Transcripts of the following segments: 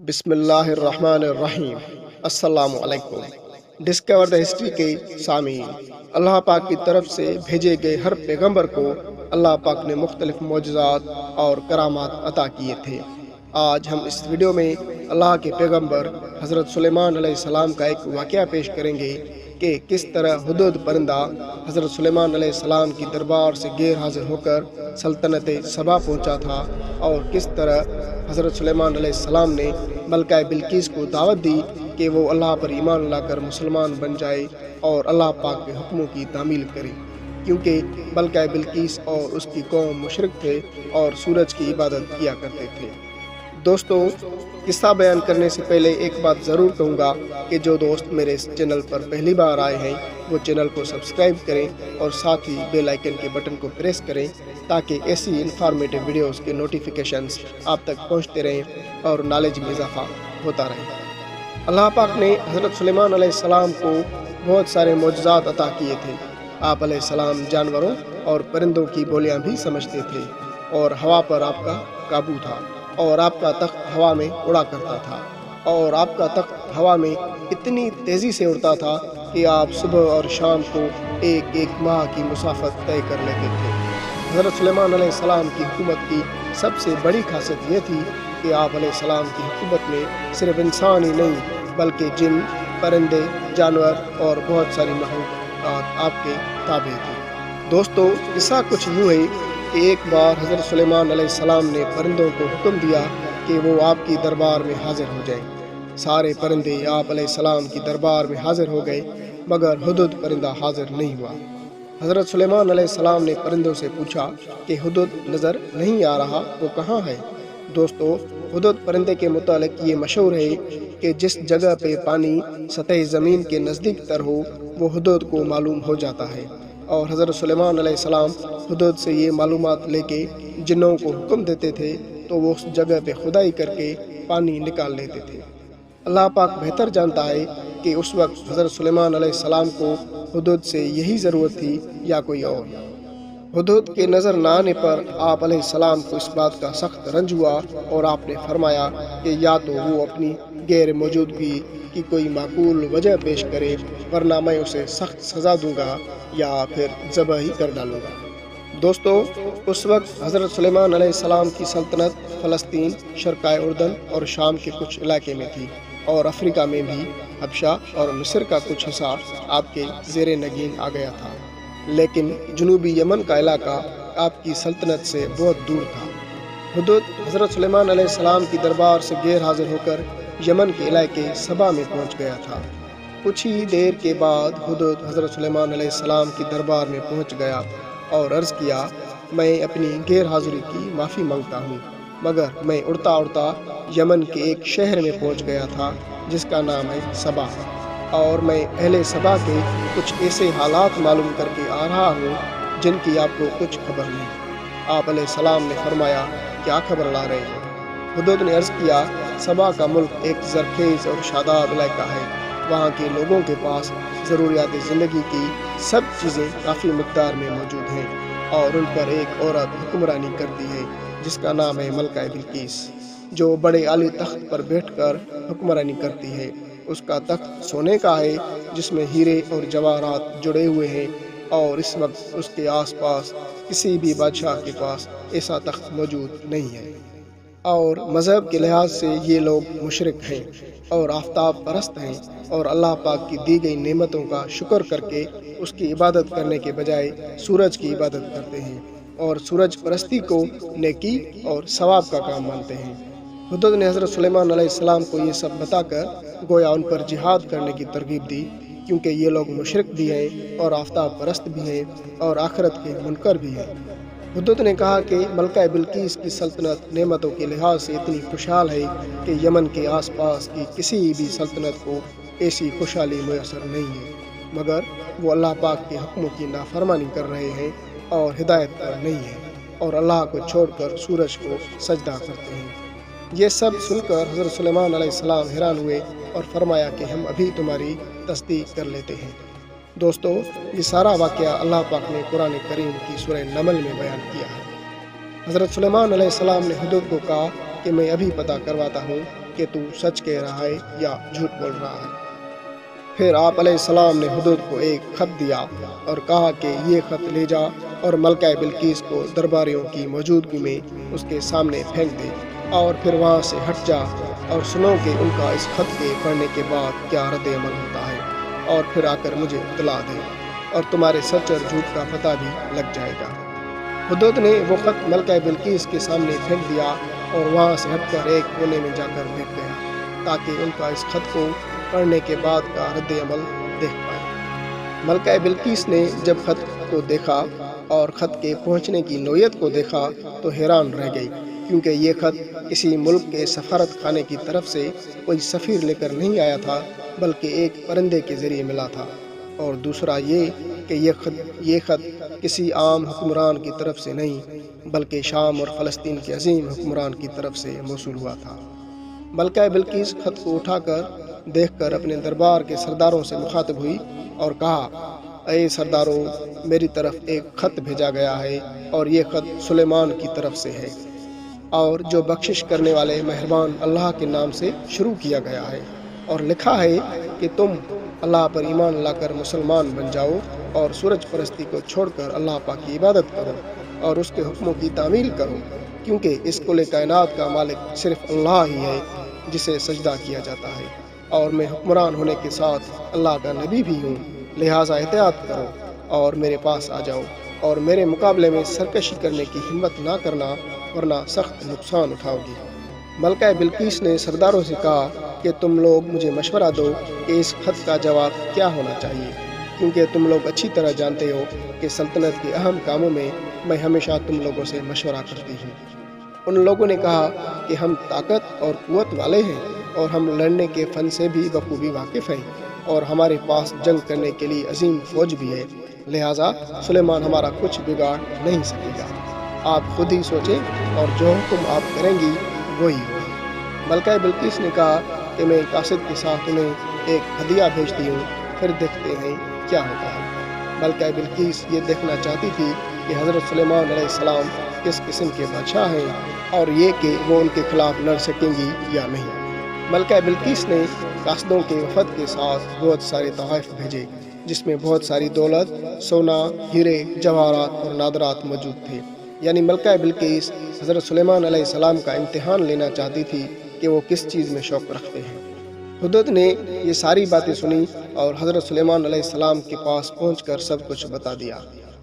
بسم اللہ الرحمن الرحیم۔ السلام علیکم۔ ڈسکور دا ہسٹری کے سامعین، اللہ پاک کی طرف سے بھیجے گئے ہر پیغمبر کو اللہ پاک نے مختلف معجزات اور کرامات عطا کیے تھے۔ آج ہم اس ویڈیو میں اللہ کے پیغمبر حضرت سلیمان علیہ السلام کا ایک واقعہ پیش کریں گے کہ کس طرح ہدہد پرندہ حضرت سلیمان علیہ السلام کی دربار سے غیر حاضر ہو کر سلطنت سبا پہنچا تھا، اور کس طرح حضرت سلیمان علیہ السلام نے ملکہ بلقیس کو دعوت دی کہ وہ اللہ پر ایمان لا کر مسلمان بن جائے اور اللہ پاک کے حکموں کی تعمیل کرے، کیونکہ ملکہ بلقیس اور اس کی قوم مشرک تھے اور سورج کی عبادت کیا کرتے تھے۔ دوستو، قصہ بیان کرنے سے پہلے ایک بات ضرور کہوں گا کہ جو دوست میرے اس چینل پر پہلی بار آئے ہیں وہ چینل کو سبسکرائب کریں اور ساتھ ہی بیل آئیکن کے بٹن کو پریس کریں تاکہ ایسی انفارمیٹیو ویڈیوز کے نوٹیفیکیشنز آپ تک پہنچتے رہیں اور نالج میں اضافہ ہوتا رہے۔ اللہ پاک نے حضرت سلیمان علیہ السلام کو بہت سارے معجزات عطا کیے تھے۔ آپ علیہ السلام جانوروں اور پرندوں کی بولیاں بھی سمجھتے تھے، اور ہوا پر آپ کا قابو تھا، اور آپ کا تخت ہوا میں اڑا کرتا تھا، اور آپ کا تخت ہوا میں اتنی تیزی سے اڑتا تھا کہ آپ صبح اور شام کو ایک ماہ کی مسافت طے کر لیتے تھے۔ حضرت سلیمان علیہ السلام کی حکومت کی سب سے بڑی خاصیت یہ تھی کہ آپ علیہ السلام کی حکومت میں صرف انسان ہی نہیں بلکہ جن، پرندے، جانور اور بہت ساری مخلوقات آپ کے تابع تھے۔ دوستو، قصہ کچھ یوں ہے کہ ایک بار حضرت سلیمان علیہ السلام نے پرندوں کو حکم دیا کہ وہ آپ کی دربار میں حاضر ہو جائیں۔ سارے پرندے آپ علیہ السلام کی دربار میں حاضر ہو گئے، مگر ہدہد پرندہ حاضر نہیں ہوا۔ حضرت سلیمان علیہ السلام نے پرندوں سے پوچھا کہ ہدہد نظر نہیں آ رہا، وہ کہاں ہے؟ دوستو، ہدہد پرندے کے متعلق یہ مشہور ہے کہ جس جگہ پہ پانی سطح زمین کے نزدیک تر ہو وہ ہدہد کو معلوم ہو جاتا ہے، اور حضرت سلیمان علیہ السلام ہدہد سے یہ معلومات لے کے جنوں کو حکم دیتے تھے تو وہ اس جگہ پہ کھدائی کر کے پانی نکال لیتے تھے۔ اللہ پاک بہتر جانتا ہے کہ اس وقت حضرت سلیمان علیہ السلام کو ہدہد سے یہی ضرورت تھی یا کوئی اور۔ ہدہد کے نظر نہ آنے پر آپ علیہ السلام کو اس بات کا سخت رنج ہوا، اور آپ نے فرمایا کہ یا تو وہ اپنی غیر موجودگی کی کوئی معقول وجہ پیش کرے ورنہ میں اسے سخت سزا دوں گا یا پھر ذبح ہی کر ڈالوں گا۔ دوستو، اس وقت حضرت سلیمان علیہ السلام کی سلطنت فلسطین، شرقۂ اردن اور شام کے کچھ علاقے میں تھی، اور افریقہ میں بھی حبشہ اور مصر کا کچھ حصہ آپ کے زیر نگین آ گیا تھا، لیکن جنوبی یمن کا علاقہ آپ کی سلطنت سے بہت دور تھا۔ ہدہد حضرت سلیمان علیہ السلام کی دربار سے غیر حاضر ہو کر یمن کے علاقے سبا میں پہنچ گیا تھا۔ کچھ ہی دیر کے بعد ہدہد حضرت سلیمان علیہ السلام کی دربار میں پہنچ گیا اور عرض کیا، میں اپنی غیر حاضری کی معافی مانگتا ہوں، مگر میں اڑتا اڑتا یمن کے ایک شہر میں پہنچ گیا تھا جس کا نام ہے سبا، اور میں اہل سبا کے کچھ ایسے حالات معلوم کر کے آ رہا ہوں جن کی آپ کو کچھ خبر نہیں۔ آپ علیہ السلام نے فرمایا، کیا خبر لا رہے ہیں؟ ہدہد نے عرض کیا، سبا کا ملک ایک زرخیز اور شاداب علاقہ ہے، وہاں کے لوگوں کے پاس ضروریات زندگی کی سب چیزیں کافی مقدار میں موجود ہیں، اور ان پر ایک عورت حکمرانی کرتی ہے جس کا نام ہے ملکہ بلقیس، جو بڑے عالی تخت پر بیٹھ کر حکمرانی کرتی ہے۔ اس کا تخت سونے کا ہے جس میں ہیرے اور جواہرات جڑے ہوئے ہیں، اور اس وقت اس کے آس پاس کسی بھی بادشاہ کے پاس ایسا تخت موجود نہیں ہے۔ اور مذہب کے لحاظ سے یہ لوگ مشرک ہیں اور آفتاب پرست ہیں، اور اللہ پاک کی دی گئی نعمتوں کا شکر کر کے اس کی عبادت کرنے کے بجائے سورج کی عبادت کرتے ہیں، اور سورج پرستی کو نیکی اور ثواب کا کام مانتے ہیں۔ ہدہد نے حضرت سلیمان علیہ السلام کو یہ سب بتا کر گویا ان پر جہاد کرنے کی ترغیب دی، کیونکہ یہ لوگ مشرک بھی ہیں اور آفتاب پرست بھی ہیں اور آخرت کے منکر بھی ہیں۔ ہدہد نے کہا کہ ملکہ بلقیس کی سلطنت نعمتوں کے لحاظ سے اتنی خوشحال ہے کہ یمن کے آس پاس کی کسی بھی سلطنت کو ایسی خوشحالی میسر نہیں ہے، مگر وہ اللہ پاک کے حکموں کی نافرمانی کر رہے ہیں اور ہدایت پر نہیں ہے، اور اللہ کو چھوڑ کر سورج کو سجدہ کرتے ہیں۔ یہ سب سن کر حضرت سلیمان علیہ السلام حیران ہوئے اور فرمایا کہ ہم ابھی تمہاری تصدیق کر لیتے ہیں۔ دوستو، یہ سارا واقعہ اللہ پاک نے قرآن کریم کی سورہ نمل میں بیان کیا ہے۔ حضرت سلیمان علیہ السلام نے ہدہد کو کہا کہ میں ابھی پتہ کرواتا ہوں کہ تو سچ کہہ رہا ہے یا جھوٹ بول رہا ہے۔ پھر آپ علیہ السلام نے حدود کو ایک خط دیا اور کہا کہ یہ خط لے جا اور ملکہ بلقیس کو درباریوں کی موجودگی میں اس کے سامنے پھینک دے، اور پھر وہاں سے ہٹ جا اور سنو کہ ان کا اس خط کے پڑھنے کے بعد کیا رد عمل ہوتا ہے، اور پھر آ کر مجھے اطلاع دے، اور تمہارے سچ اور جھوٹ کا پتہ بھی لگ جائے گا۔ حدود نے وہ خط ملکہ بلقیس کے سامنے پھینک دیا اور وہاں سے ہٹ کر ایک کونے میں جا کر بیٹھ گیا تاکہ ان کا اس خط کو پڑھنے کے بعد کا رد عمل دیکھ پائے۔ ملکہ بلقیس نے جب خط کو دیکھا اور خط کے پہنچنے کی نوعیت کو دیکھا تو حیران رہ گئی، کیونکہ یہ خط کسی ملک کے سفارت خانے کی طرف سے کوئی سفیر لے کر نہیں آیا تھا، بلکہ ایک پرندے کے ذریعے ملا تھا، اور دوسرا یہ کہ یہ خط کسی عام حکمران کی طرف سے نہیں، بلکہ شام اور فلسطین کے عظیم حکمران کی طرف سے موصول ہوا تھا۔ ملکہ بلقیس خط کو اٹھا کر دیکھ کر اپنے دربار کے سرداروں سے مخاطب ہوئی اور کہا، اے سرداروں، میری طرف ایک خط بھیجا گیا ہے، اور یہ خط سلیمان کی طرف سے ہے، اور جو بخشش کرنے والے مہربان اللہ کے نام سے شروع کیا گیا ہے، اور لکھا ہے کہ تم اللہ پر ایمان لا کر مسلمان بن جاؤ اور سورج پرستی کو چھوڑ کر اللہ پاک کی عبادت کرو اور اس کے حکموں کی تعمیل کرو، کیونکہ اس کل کائنات کا مالک صرف اللہ ہی ہے جسے سجدہ کیا جاتا ہے، اور میں حکمران ہونے کے ساتھ اللہ کا نبی بھی ہوں، لہٰذا احتیاط کرو اور میرے پاس آ جاؤ، اور میرے مقابلے میں سرکشی کرنے کی ہمت نہ کرنا، ورنہ سخت نقصان اٹھاؤ گی۔ ملکہ بلقیس نے سرداروں سے کہا کہ تم لوگ مجھے مشورہ دو کہ اس خط کا جواب کیا ہونا چاہیے، کیونکہ تم لوگ اچھی طرح جانتے ہو کہ سلطنت کے اہم کاموں میں میں ہمیشہ تم لوگوں سے مشورہ کرتی ہوں۔ ان لوگوں نے کہا کہ ہم طاقت اور قوت والے ہیں، اور ہم لڑنے کے فن سے بھی بخوبی واقف ہیں، اور ہمارے پاس جنگ کرنے کے لیے عظیم فوج بھی ہے، لہٰذا سلیمان ہمارا کچھ بگاڑ نہیں سکے گا۔ آپ خود ہی سوچیں اور جو حکم آپ کریں گی وہی ہوگا۔ ملکہ بلقیس نے کہا کہ میں قاصد کے ساتھ انہیں ایک ہدیہ بھیجتی ہوں، پھر دیکھتے ہیں کیا ہوتا ہے۔ ملکہ بلقیس یہ دیکھنا چاہتی تھی کہ حضرت سلیمان علیہ السلام کس قسم کے بادشاہ ہیں، اور یہ کہ وہ ان کے خلاف لڑ سکیں گی یا نہیں۔ ملکہ بلقیس نے قاصدوں کے وفد کے ساتھ بہت سارے تحائف بھیجے، جس میں بہت ساری دولت، سونا، ہیرے، جواہرات اور نادرات موجود تھے۔ یعنی ملکہ بلقیس حضرت سلیمان علیہ السلام کا امتحان لینا چاہتی تھی کہ وہ کس چیز میں شوق رکھتے ہیں۔ حدود نے یہ ساری باتیں سنی اور حضرت سلیمان علیہ السلام کے پاس پہنچ کر سب کچھ بتا دیا۔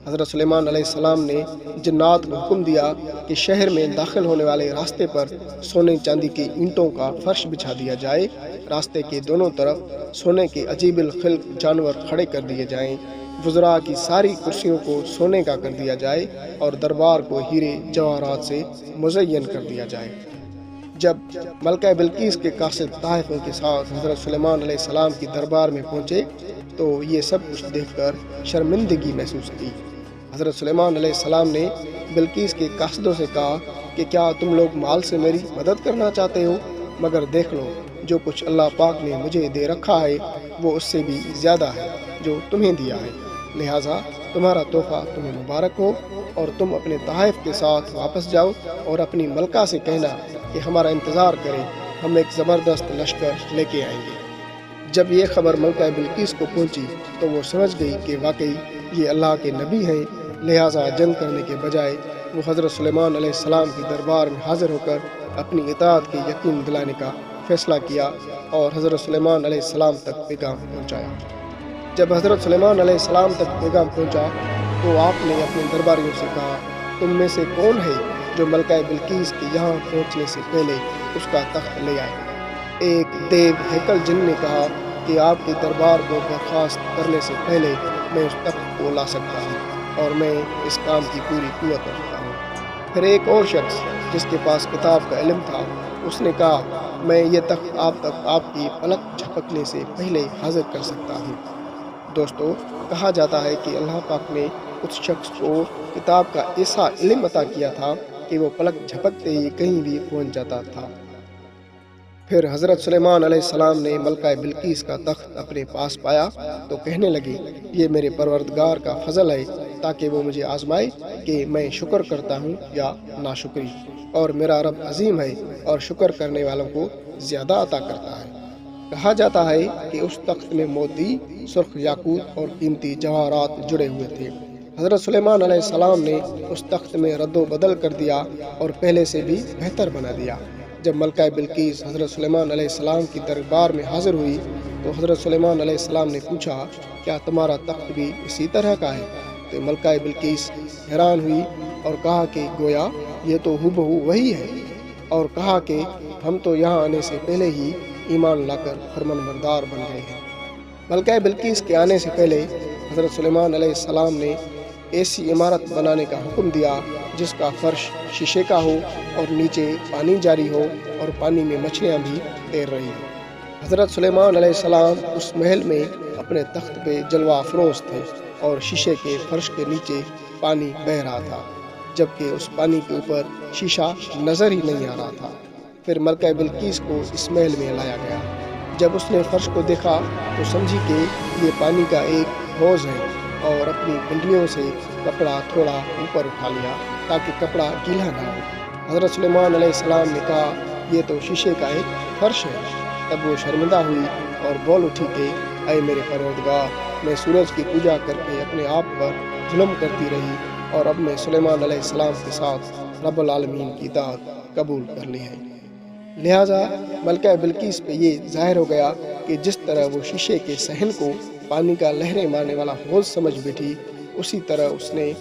حضرت سلیمان علیہ السلام نے جنات کو حکم دیا کہ شہر میں داخل ہونے والے راستے پر سونے چاندی کی اینٹوں کا فرش بچھا دیا جائے، راستے کے دونوں طرف سونے کے عجیب الخلق جانور کھڑے کر دیے جائیں، وزراء کی ساری کرسیوں کو سونے کا کر دیا جائے، اور دربار کو ہیرے جواہرات سے مزین کر دیا جائے۔ جب ملکہ بلقیس کے قاصد تحائفوں کے ساتھ حضرت سلیمان علیہ السلام کی دربار میں پہنچے تو یہ سب کچھ دیکھ کر شرمندگی محسوس کی۔ حضرت سلیمان علیہ السلام نے بلقیس کے قاصدوں سے کہا کہ کیا تم لوگ مال سے میری مدد کرنا چاہتے ہو؟ مگر دیکھ لو، جو کچھ اللہ پاک نے مجھے دے رکھا ہے وہ اس سے بھی زیادہ ہے جو تمہیں دیا ہے، لہٰذا تمہارا تحفہ تمہیں مبارک ہو، اور تم اپنے تحائف کے ساتھ واپس جاؤ اور اپنی ملکہ سے کہنا کہ ہمارا انتظار کریں، ہم ایک زبردست لشکر لے کے آئیں گے۔ جب یہ خبر ملکہ بلقیس کو پہنچی تو وہ سمجھ گئی کہ واقعی یہ اللہ کے نبی ہیں، لہٰذا جنگ کرنے کے بجائے وہ حضرت سلیمان علیہ السلام کی دربار میں حاضر ہو کر اپنی اطاعت کے یقین دلانے کا فیصلہ کیا اور حضرت سلیمان علیہ السلام تک پیغام پہنچایا۔ جب حضرت سلیمان علیہ السلام تک پیغام پہنچا تو آپ نے اپنے درباریوں سے کہا، تم میں سے کون ہے جو ملکہ بلقیس کے یہاں پہنچنے سے پہلے اس کا تخت لے آئے؟ ایک دیو ہیکل جن نے کہا کہ آپ کے دربار کو برخاست کرنے سے پہلے میں اس تخت کو لا سکتا ہوں، اور میں اس کام کی پوری قوت رکھتا ہوں۔ پھر ایک اور شخص جس کے پاس کتاب کا علم تھا، اس نے کہا، میں یہ تخت آپ کی پلک جھپکنے سے پہلے حاضر کر سکتا ہوں۔ دوستو، کہا جاتا ہے کہ اللہ پاک نے اس شخص کو کتاب کا ایسا علم عطا کیا تھا کہ وہ پلک جھپکتے ہی کہیں بھی پہنچ جاتا تھا۔ پھر حضرت سلیمان علیہ السلام نے ملکہ بلقیس کا تخت اپنے پاس پایا تو کہنے لگی یہ میرے پروردگار کا فضل ہے تاکہ وہ مجھے آزمائے کہ میں شکر کرتا ہوں یا ناشکری، اور میرا رب عظیم ہے اور شکر کرنے والوں کو زیادہ عطا کرتا ہے۔ کہا جاتا ہے کہ اس تخت میں موتی، سرخ یاقوت اور قیمتی جواہرات جڑے ہوئے تھے۔ حضرت سلیمان علیہ السلام نے اس تخت میں رد و بدل کر دیا اور پہلے سے بھی بہتر بنا دیا۔ جب ملکہ بلقیس حضرت سلیمان علیہ السلام کی دربار میں حاضر ہوئی تو حضرت سلیمان علیہ السلام نے پوچھا کیا تمہارا تخت بھی اسی طرح کا ہے؟ تو ملکہ بلقیس حیران ہوئی اور کہا کہ گویا یہ تو ہو وہی ہے، اور کہا کہ ہم تو یہاں آنے سے پہلے ہی ایمان لا کر فرمان بردار بن گئے ہیں۔ ملکہ بلقیس کے آنے سے پہلے حضرت سلیمان علیہ السلام نے ایسی عمارت بنانے کا حکم دیا جس کا فرش شیشے کا ہو اور نیچے پانی جاری ہو اور پانی میں مچھلیاں بھی تیر رہی ہوں۔ حضرت سلیمان علیہ السلام اس محل میں اپنے تخت پہ جلوہ افروز تھے اور شیشے کے فرش کے نیچے پانی بہہ رہا تھا، جبکہ اس پانی کے اوپر شیشہ نظر ہی نہیں آ رہا تھا۔ پھر ملکہ بلقیس کو اس محل میں لایا گیا۔ جب اس نے فرش کو دیکھا تو سمجھی کہ یہ پانی کا ایک حوض ہے، اور اپنی پنڈلیوں سے کپڑا تھوڑا اوپر اٹھا لیا تاکہ کپڑا گیلا نہ ہو۔ حضرت سلیمان علیہ السلام نے کہا یہ تو شیشے کا ایک فرش ہے۔ تب وہ شرمندہ ہوئی اور بول اٹھی کہ اے میرے پروردگار، میں سورج کی پوجا کر کے اپنے آپ پر ظلم کرتی رہی اور اب میں سلیمان علیہ السلام کے ساتھ رب العالمین کی اطاعت قبول کر لی ہے۔ لہٰذا ملکہ بلقیس پہ یہ ظاہر ہو گیا کہ جس طرح وہ شیشے کے صحن کو پانی کا لہریں مارنے والا حوض سمجھ بیٹھی، اسی طرح اس نے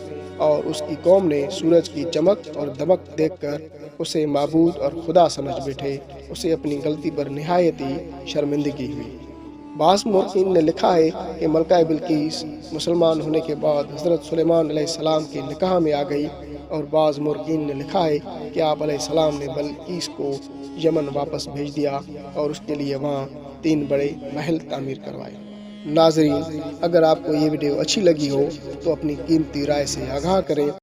اور اس کی قوم نے سورج کی چمک اور دمک دیکھ کر اسے معبود اور خدا سمجھ بیٹھے۔ اسے اپنی غلطی پر نہایت ہی شرمندگی ہوئی۔ بعض مورخین نے لکھا ہے کہ ملکہ بلقیس مسلمان ہونے کے بعد حضرت سلیمان علیہ السلام کے نکاح میں آ گئی، اور بعض مورخین نے لکھا ہے کہ آپ علیہ السلام نے بلقیس کو یمن واپس بھیج دیا اور اس کے لیے وہاں 3 بڑے محل تعمیر کروائے۔ ناظرین، اگر آپ کو یہ ویڈیو اچھی لگی ہو تو اپنی قیمتی رائے سے آگاہ کریں۔